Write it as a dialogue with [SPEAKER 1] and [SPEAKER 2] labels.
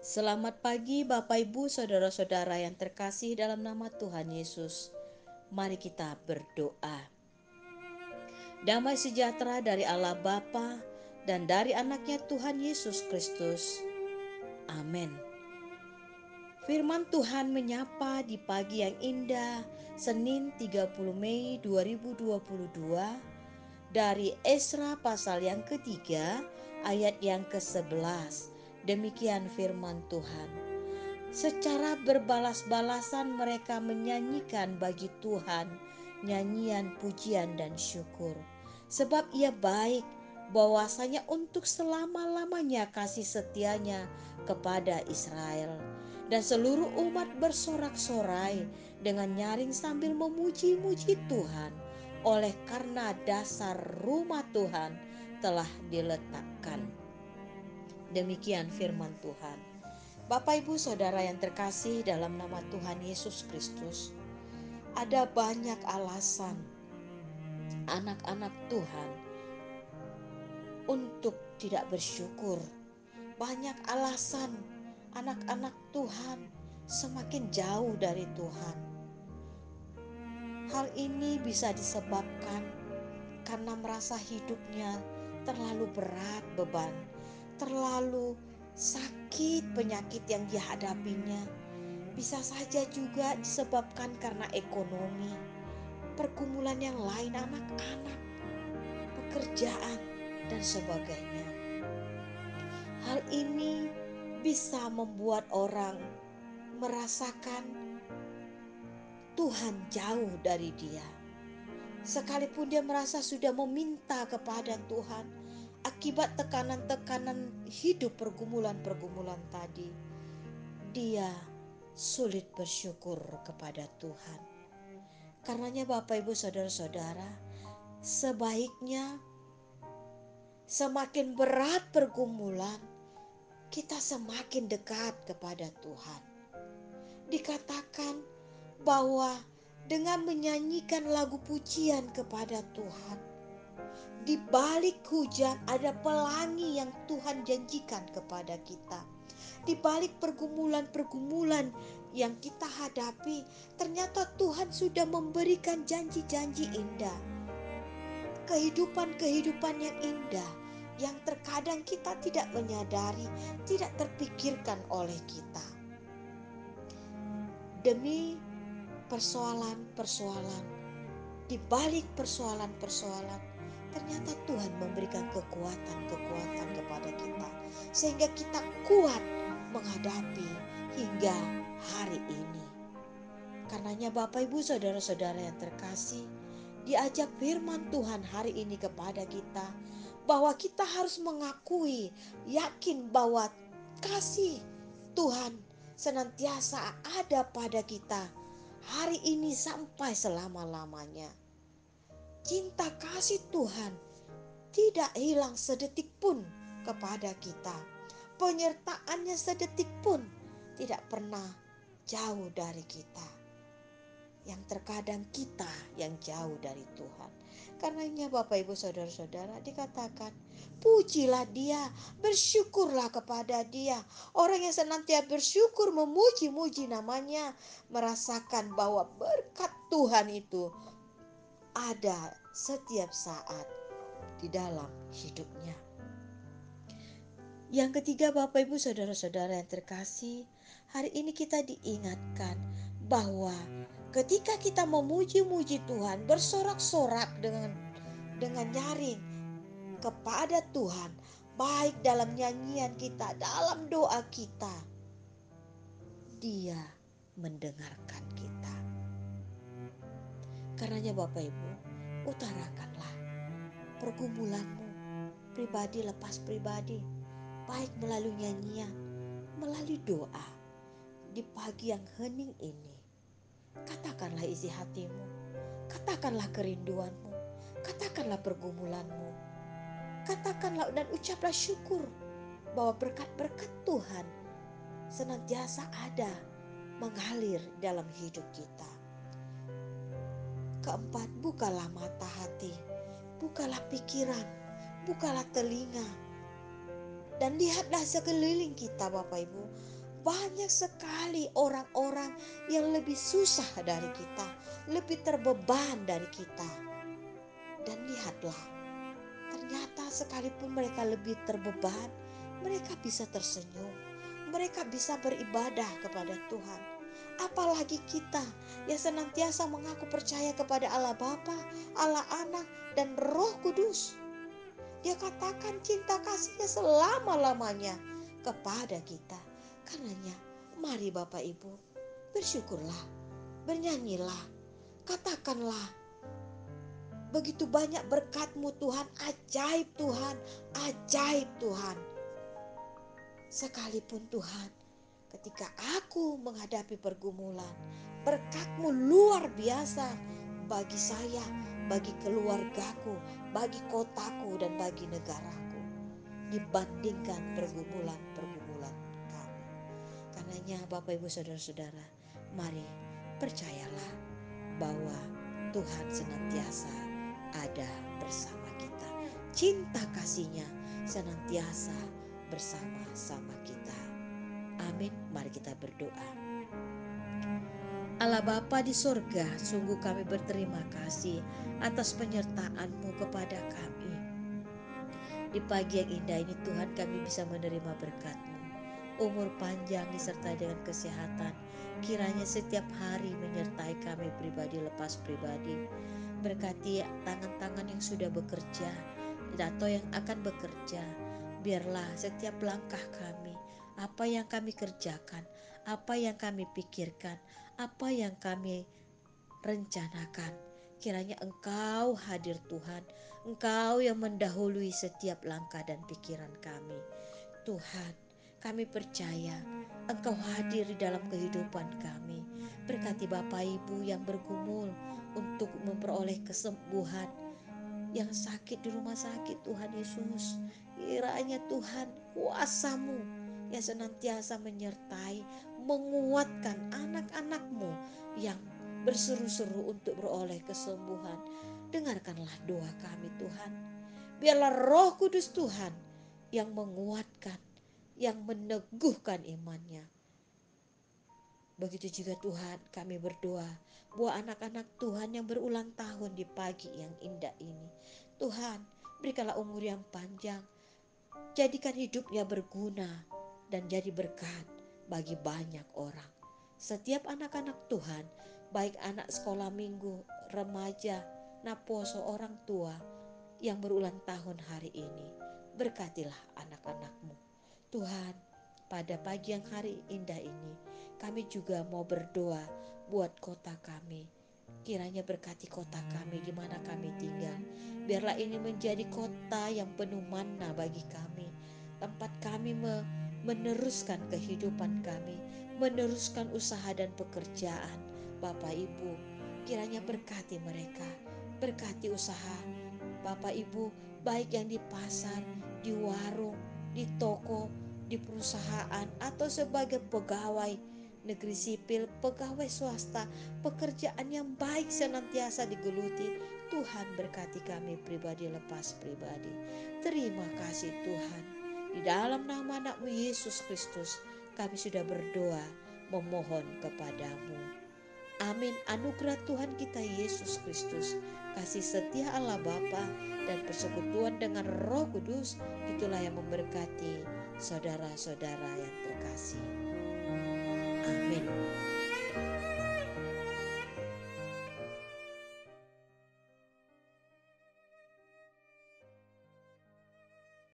[SPEAKER 1] Selamat pagi Bapak Ibu Saudara-saudara yang terkasih dalam nama Tuhan Yesus. Mari kita berdoa. Damai sejahtera dari Allah Bapa dan dari anaknya Tuhan Yesus Kristus. Amin. Firman Tuhan menyapa di pagi yang indah Senin 30 Mei 2022 dari Esra pasal yang ketiga ayat yang ke-11. Demikian firman Tuhan. Secara berbalas-balasan mereka menyanyikan bagi Tuhan nyanyian pujian dan syukur. Sebab ia baik, bahwasanya untuk selama-lamanya kasih setianya kepada Israel. Dan seluruh umat bersorak-sorai dengan nyaring sambil memuji-muji Tuhan, oleh karena dasar rumah Tuhan telah diletakkan. Demikian firman Tuhan. Bapak Ibu Saudara yang terkasih dalam nama Tuhan Yesus Kristus, ada banyak alasan anak-anak Tuhan untuk tidak bersyukur. Banyak alasan anak-anak Tuhan semakin jauh dari Tuhan. Hal ini bisa disebabkan karena merasa hidupnya terlalu berat beban, terlalu sakit penyakit yang dihadapinya. Bisa saja juga disebabkan karena ekonomi, pergumulan yang lain anak-anak, pekerjaan, dan sebagainya. Hal ini bisa membuat orang merasakan Tuhan jauh dari dia. Sekalipun dia merasa sudah meminta kepada Tuhan, akibat tekanan-tekanan hidup, pergumulan-pergumulan tadi, dia sulit bersyukur kepada Tuhan. Karenanya Bapak Ibu Saudara-saudara, sebaiknya semakin berat pergumulan, kita semakin dekat kepada Tuhan. Dikatakan bahwa dengan menyanyikan lagu pujian kepada Tuhan, di balik hujan ada pelangi yang Tuhan janjikan kepada kita. Di balik pergumulan-pergumulan yang kita hadapi, ternyata Tuhan sudah memberikan janji-janji indah. Kehidupan-kehidupan yang indah yang terkadang kita tidak menyadari, tidak terpikirkan oleh kita. Demi persoalan-persoalan, di balik persoalan-persoalan, ternyata Tuhan memberikan kekuatan-kekuatan kepada kita, sehingga kita kuat menghadapi hingga hari ini. Karenanya Bapak Ibu Saudara-saudara yang terkasih, diajak firman Tuhan hari ini kepada kita, bahwa kita harus mengakui, yakin bahwa kasih Tuhan senantiasa ada pada kita hari ini sampai selama-lamanya. Cinta kasih Tuhan tidak hilang sedetik pun kepada kita. Penyertaannya sedetik pun tidak pernah jauh dari kita. Yang terkadang kita yang jauh dari Tuhan. Karenanya Bapak Ibu Saudara-saudara dikatakan, pujilah dia, bersyukurlah kepada dia. Orang yang senantiasa bersyukur memuji-muji namanya, merasakan bahwa berkat Tuhan itu ada setiap saat di dalam hidupnya. Yang ketiga Bapak Ibu Saudara-saudara yang terkasih, hari ini kita diingatkan bahwa ketika kita memuji-muji Tuhan, bersorak-sorak dengan nyaring kepada Tuhan, baik dalam nyanyian kita, dalam doa kita, Dia mendengarkan kita. Karenanya Bapak Ibu, utarakanlah pergumulanmu pribadi lepas pribadi, baik melalui nyanyian, melalui doa. Di pagi yang hening ini, katakanlah isi hatimu, katakanlah kerinduanmu, katakanlah pergumulanmu, katakanlah dan ucaplah syukur bahwa berkat-berkat Tuhan senantiasa ada mengalir dalam hidup kita. Keempat, bukalah mata hati, bukalah pikiran, bukalah telinga, dan lihatlah sekeliling kita Bapak Ibu. banyak sekali orang-orang yang lebih susah dari kita, lebih terbeban dari kita. Dan lihatlah, ternyata sekalipun mereka lebih terbeban, mereka bisa tersenyum, mereka bisa beribadah kepada Tuhan. Apalagi kita yang senantiasa mengaku percaya kepada Allah Bapa, Allah Anak, dan Roh Kudus. Dia katakan cinta kasihnya selama-lamanya kepada kita. Karenanya, mari Bapak Ibu, bersyukurlah, bernyanyilah, katakanlah, begitu banyak berkat-Mu Tuhan, ajaib Tuhan, ajaib Tuhan. Sekalipun Tuhan, ketika aku menghadapi pergumulan, berkat-Mu luar biasa bagi saya, bagi keluargaku, bagi kotaku, dan bagi negaraku, dibandingkan pergumulan-pergumulan kami. Karenanya Bapak Ibu Saudara-saudara, mari percayalah bahwa Tuhan senantiasa ada bersama kita. Cinta kasih-Nya senantiasa bersama-sama kita. Amin. Mari kita berdoa. Allah Bapa di sorga, sungguh kami berterima kasih atas penyertaan-Mu kepada kami. Di pagi yang indah ini Tuhan, kami bisa menerima berkat-Mu. Umur panjang disertai dengan kesehatan, kiranya setiap hari menyertai kami pribadi lepas pribadi. Berkati tangan-tangan yang sudah bekerja atau yang akan bekerja. Biarlah setiap langkah kami, apa yang kami kerjakan, apa yang kami pikirkan, apa yang kami rencanakan, kiranya Engkau hadir Tuhan. Engkau yang mendahului setiap langkah dan pikiran kami. Tuhan, kami percaya Engkau hadir di dalam kehidupan kami. Berkati Bapak Ibu yang bergumul untuk memperoleh kesembuhan, yang sakit di rumah sakit, Tuhan Yesus, kiranya Tuhan kuasa-Mu yang senantiasa menyertai, menguatkan anak-anak-Mu yang berseru-seru untuk beroleh kesembuhan. Dengarkanlah doa kami Tuhan. Biarlah Roh Kudus Tuhan yang menguatkan, yang meneguhkan imannya. Begitu juga Tuhan, kami berdoa buat anak-anak Tuhan yang berulang tahun di pagi yang indah ini. Tuhan, berikanlah umur yang panjang, jadikan hidupnya berguna dan jadi berkat bagi banyak orang. Setiap anak-anak Tuhan, baik anak sekolah minggu, remaja, naposo, orang tua yang berulang tahun hari ini, berkatilah anak-anak-Mu. Tuhan, pada pagi yang hari indah ini, kami juga mau berdoa buat kota kami. Kiranya berkati kota kami di mana kami tinggal. Biarlah ini menjadi kota yang penuh manna bagi kami. Tempat kami meneruskan kehidupan kami, meneruskan usaha dan pekerjaan. Bapak Ibu, kiranya berkati mereka, berkati usaha Bapak Ibu, baik yang di pasar, di warung, di toko, di perusahaan, atau sebagai pegawai negeri sipil, pegawai swasta, pekerjaan yang baik senantiasa digeluti. Tuhan berkati kami pribadi lepas pribadi. Terima kasih Tuhan. Di dalam nama anak-Mu Yesus Kristus, kami sudah berdoa memohon kepadamu. Amin. Anugerah Tuhan kita Yesus Kristus, kasih setia Allah Bapa, dan persekutuan dengan Roh Kudus, itulah yang memberkati saudara-saudara yang terkasih.